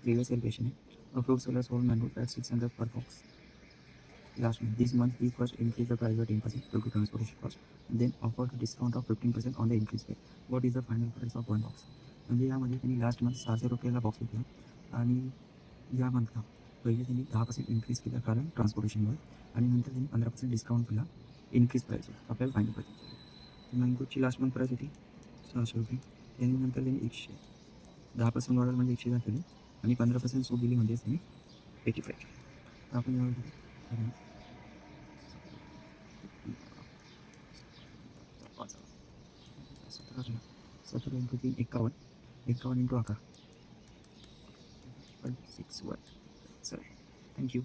previous year patient है. Fruit seller sold mango at 600 per box. Last month, this month he first increased the price by 10% due to transportation cost, and then offered a discount of 15% on the increased price. What is the final price of one box? म्हणजे यामध्ये त्यांनी last month 600 रुपयाला box विकला आणि या मंथला पहिले त्यांनी 10% increase केला कारण ट्रान्सपोर्टेशनवर, आणि नंतर त्यांनी 15% डिस्काउंट केला इन्क्रीज प्राईसवर. आपल्याला फायनल प्राईस मँगोची लास्ट मंथ प्राईस होती 600 रुपये. त्यांनी नंतर त्यांनी 10% ऑर्डर म्हणजे 110 केली आणि 15% सूट दिली म्हणजे त्यांनी 85. तर आपण यावर 17 इंटू 3 51, 51 इंटू 11 6 वर. Sir thank you.